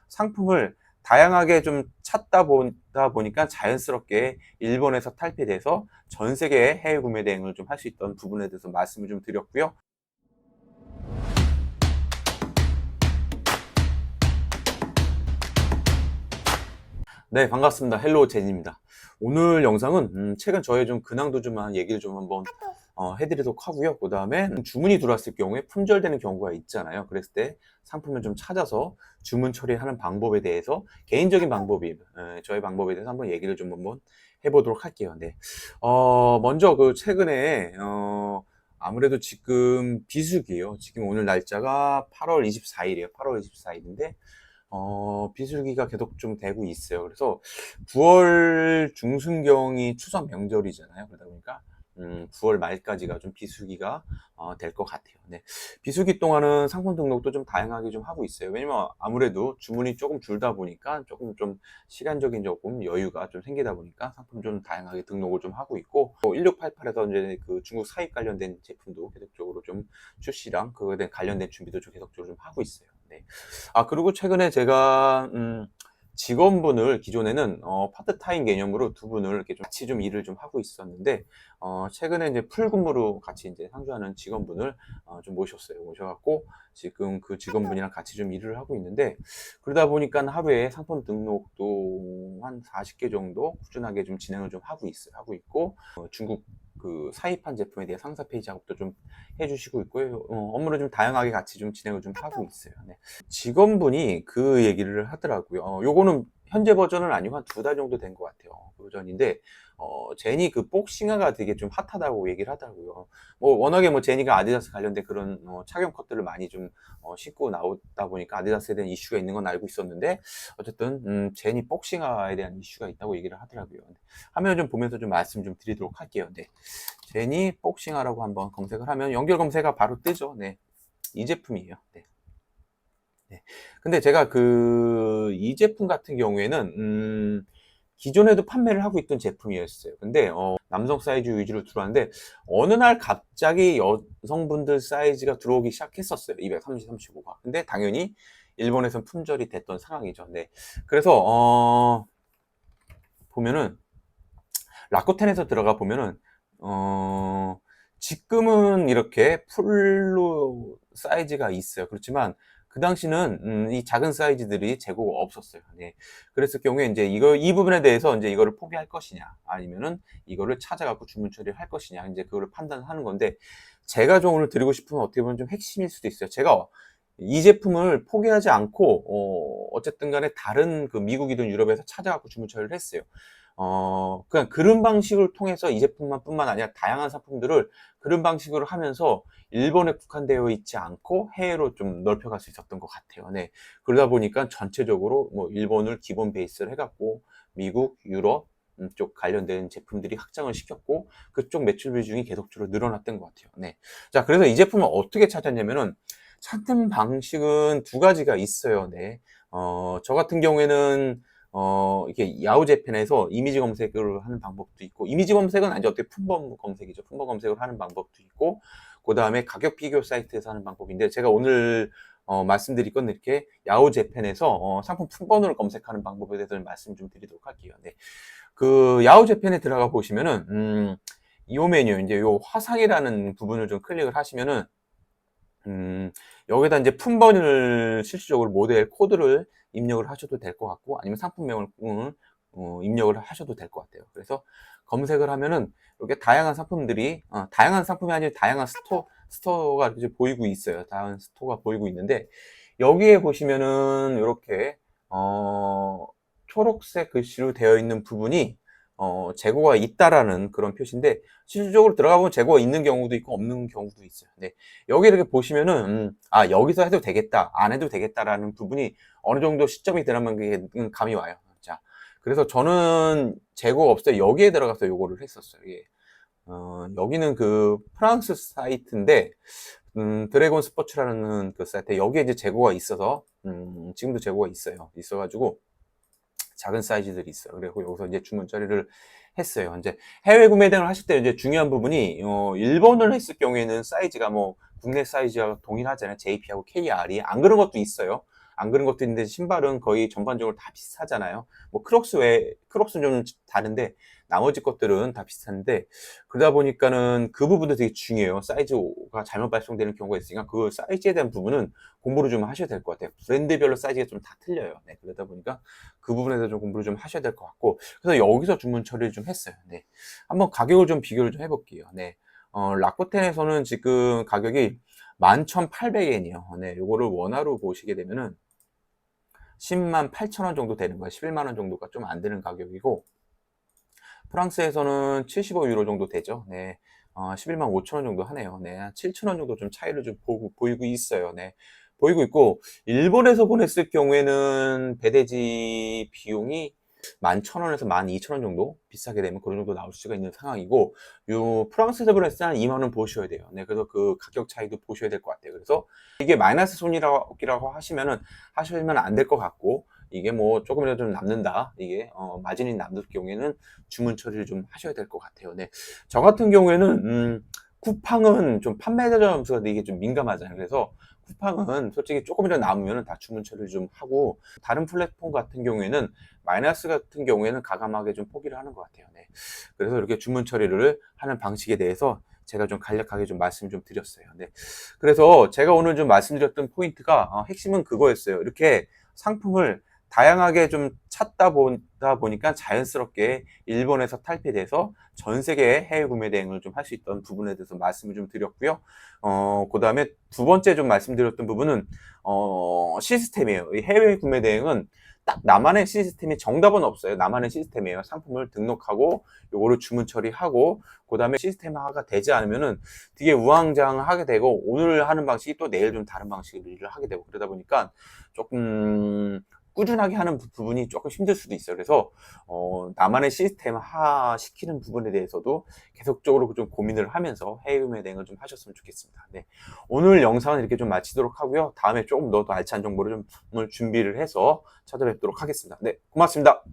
상품을 다양하게 좀 찾다 보다 보니까 자연스럽게 일본에서 탈피돼서 전 세계 해외 구매 대행을 좀 할 수 있던 부분에 대해서 말씀을 좀 드렸고요. 네, 반갑습니다. 헬로 제니입니다. 오늘 영상은 최근 저의 좀 근황도 좀 얘기를 좀 한번 해드리도록 하고요. 그 다음에 주문이 들어왔을 경우에 품절되는 경우가 있잖아요. 그랬을 때 상품을 좀 찾아서 주문 처리하는 방법에 대해서 개인적인 방법이 저의 방법에 대해서 한번 얘기를 좀 한번 해보도록 할게요. 네. 먼저 그 최근에 아무래도 지금 비수기예요. 지금 오늘 날짜가 8월 24일이에요. 8월 24일인데 비수기가 계속 좀 되고 있어요. 그래서 9월 중순경이 추석 명절이잖아요. 그러다 보니까 9월 말까지가 좀 비수기가 될 것 같아요. 네. 비수기 동안은 상품 등록도 좀 다양하게 좀 하고 있어요. 왜냐면 아무래도 주문이 조금 줄다 보니까 조금 좀 시간적인 조금 여유가 좀 생기다 보니까 상품 좀 다양하게 등록을 좀 하고 있고 1688에서 이제 그 중국 사입 관련된 제품도 계속적으로 좀 출시랑 그거에 관련된 준비도 좀 계속적으로 좀 하고 있어요. 네. 그리고 최근에 제가 직원분을 기존에는 파트타임 개념으로 두 분을 이렇게 좀 같이 좀 일을 좀 하고 있었는데 최근에 이제 풀근무로 같이 이제 상주하는 직원분을 좀 모셨어요. 모셔갖고 지금 그 직원분이랑 같이 좀 일을 하고 있는데 그러다 보니까 하루에 상품 등록도 한 40개 정도 꾸준하게 좀 진행을 좀 하고 있어요. 하고 있고 중국 그 사입한 제품에 대해 상세 페이지 작업도 좀 해주시고 있고요. 업무를 좀 다양하게 같이 좀 진행을 좀 하고 있어요. 네. 직원분이 그 얘기를 하더라고요. 요거는 현재 버전은 아니고 한 2달 정도 된 것 같아요. 버전인데, 제니 그 복싱화가 되게 좀 핫하다고 얘기를 하더라고요. 뭐, 워낙에 뭐 제니가 아디다스 관련된 그런, 착용 컷들을 많이 좀, 신고 나오다 보니까 아디다스에 대한 이슈가 있는 건 알고 있었는데, 어쨌든, 제니 복싱화에 대한 이슈가 있다고 얘기를 하더라고요. 화면을 좀 보면서 좀 말씀 좀 드리도록 할게요. 네. 제니 복싱화라고 한번 검색을 하면 연결 검색가 바로 뜨죠. 네. 이 제품이에요. 네. 네. 근데 제가 이 제품 같은 경우에는, 기존에도 판매를 하고 있던 제품이었어요. 근데, 남성 사이즈 위주로 들어왔는데, 어느 날 갑자기 여성분들 사이즈가 들어오기 시작했었어요. 230, 35가. 근데 당연히 일본에선 품절이 됐던 상황이죠. 네. 그래서, 보면은, 라코텐에서 들어가 보면은, 지금은 이렇게 풀로 사이즈가 있어요. 그렇지만 그 당시는 이 작은 사이즈들이 재고가 없었어요. 네. 그랬을 경우에 이제 이 부분에 대해서 이제 이거를 포기할 것이냐, 아니면은 이거를 찾아갖고 주문 처리를 할 것이냐, 이제 그거를 판단하는 건데, 제가 좀 오늘 드리고 싶은 어떻게 보면 좀 핵심일 수도 있어요. 제가 이 제품을 포기하지 않고, 어쨌든 간에 다른 그 미국이든 유럽에서 찾아갖고 주문 처리를 했어요. 그냥 그런 방식을 통해서 이 제품만 뿐만 아니라 다양한 상품들을 그런 방식으로 하면서 일본에 국한되어 있지 않고 해외로 좀 넓혀갈 수 있었던 것 같아요. 네. 그러다 보니까 전체적으로 뭐 일본을 기본 베이스를 해갖고 미국, 유럽 쪽 관련된 제품들이 확장을 시켰고 그쪽 매출 비중이 계속적으로 늘어났던 것 같아요. 네. 자, 그래서 이 제품을 어떻게 찾았냐면은 찾는 방식은 두 가지가 있어요. 네. 저 같은 경우에는 이렇게 야후재팬에서 이미지 검색을 하는 방법도 있고, 이미지 검색은 아니죠. 어떻게 품번 검색이죠. 품번 검색을 하는 방법도 있고, 그 다음에 가격 비교 사이트에서 하는 방법인데, 제가 오늘 말씀드릴 건 이렇게 야후재팬에서 상품 품번으로 검색하는 방법에 대해서 말씀 좀 드리도록 할게요. 네. 그 야후재팬에 들어가 보시면은, 이 메뉴, 이제 요 화상이라는 부분을 좀 클릭을 하시면은, 여기다 이제 품번을 실질적으로 모델 코드를 입력을 하셔도 될 것 같고, 아니면 상품명을 입력을 하셔도 될 것 같아요. 그래서 검색을 하면은 이렇게 다양한 상품들이 다양한 상품이 아니라 다양한 스토어가 이제 보이고 있어요. 다양한 스토어가 보이고 있는데, 여기에 보시면은 이렇게 초록색 글씨로 되어 있는 부분이 재고가 있다라는 그런 표시인데, 실질적으로 들어가 보면 재고가 있는 경우도 있고 없는 경우도 있어요. 네. 여기 이렇게 보시면은 여기서 해도 되겠다, 안 해도 되겠다라는 부분이 어느 정도 시점이 되면 그게 감이 와요. 자, 그래서 저는 재고가 없어요. 여기에 들어가서 요거를 했었어요. 예. 여기는 그 프랑스 사이트인데, 드래곤 스포츠라는 그 사이트, 여기에 이제 재고가 있어서, 지금도 재고가 있어요. 있어가지고, 작은 사이즈들이 있어요. 그리고 여기서 이제 주문 처리를 했어요. 이제 해외 구매 등을 하실 때 이제 중요한 부분이, 일본을 했을 경우에는 사이즈가 뭐 국내 사이즈와 동일하잖아요. JP하고 KR이. 안 그런 것도 있어요. 안 그런 것도 있는데 신발은 거의 전반적으로 다 비슷하잖아요. 뭐 크록스는 좀 다른데 나머지 것들은 다 비슷한데, 그러다 보니까는 그 부분도 되게 중요해요. 사이즈가 잘못 발송되는 경우가 있으니까 그 사이즈에 대한 부분은 공부를 좀 하셔야 될 것 같아요. 브랜드별로 사이즈가 좀 다 틀려요. 네, 그러다 보니까 그 부분에 대해서 좀 공부를 좀 하셔야 될 것 같고, 그래서 여기서 주문 처리를 좀 했어요. 네, 한번 가격을 좀 비교를 좀 해볼게요. 네, 라코텐에서는 지금 가격이 11,800엔이요. 네, 요거를 원화로 보시게 되면은 10만 8천 원 정도 되는 거예요. 11만 원 정도가 좀 안 되는 가격이고, 프랑스에서는 75유로 정도 되죠. 네. 11만 5천 원 정도 하네요. 네. 한 7천 원 정도 좀 차이를 좀 보이고 있어요. 네. 보이고 있고, 일본에서 보냈을 경우에는 배대지 비용이 11,000원에서 12,000원 정도 비싸게 되면 그런 정도 나올 수가 있는 상황이고, 요 프랑스에서 보냈을 때 한 2만 원 보셔야 돼요. 네. 그래서 그 가격 차이도 보셔야 될 것 같아요. 그래서 이게 마이너스 손이라고 하시면 안 될 것 같고, 이게 뭐 조금이라도 좀 남는다, 이게 마진이 남는 경우에는 주문 처리를 좀 하셔야 될 것 같아요. 네, 저 같은 경우에는 쿠팡은 좀 판매자 점수가 이게 좀 민감하잖아요. 그래서 쿠팡은 솔직히 조금이라도 남으면 다 주문 처리를 좀 하고, 다른 플랫폼 같은 경우에는 마이너스 같은 경우에는 가감하게 좀 포기를 하는 것 같아요. 네, 그래서 이렇게 주문 처리를 하는 방식에 대해서 제가 좀 간략하게 좀 말씀 좀 드렸어요. 네, 그래서 제가 오늘 좀 말씀드렸던 포인트가 핵심은 그거였어요. 이렇게 상품을 다양하게 좀 찾다 보니까 자연스럽게 일본에서 탈피돼서 전 세계 해외 구매 대행을 좀 할 수 있던 부분에 대해서 말씀을 좀 드렸고요. 그 다음에 두 번째 좀 말씀드렸던 부분은, 시스템이에요. 이 해외 구매 대행은 딱 나만의 시스템이 정답은 없어요. 나만의 시스템이에요. 상품을 등록하고 요거를 주문 처리하고 그 다음에 시스템화가 되지 않으면은 되게 우왕좌왕하게 되고, 오늘 하는 방식이 또 내일 좀 다른 방식으로 일을 하게 되고, 그러다 보니까 조금 꾸준하게 하는 부분이 조금 힘들 수도 있어요. 그래서 나만의 시스템화 시키는 부분에 대해서도 계속적으로 좀 고민을 하면서 해외 구매 대행을 좀 하셨으면 좋겠습니다. 네, 오늘 영상은 이렇게 좀 마치도록 하고요. 다음에 조금 더 알찬 정보를 좀 준비를 해서 찾아뵙도록 하겠습니다. 네, 고맙습니다.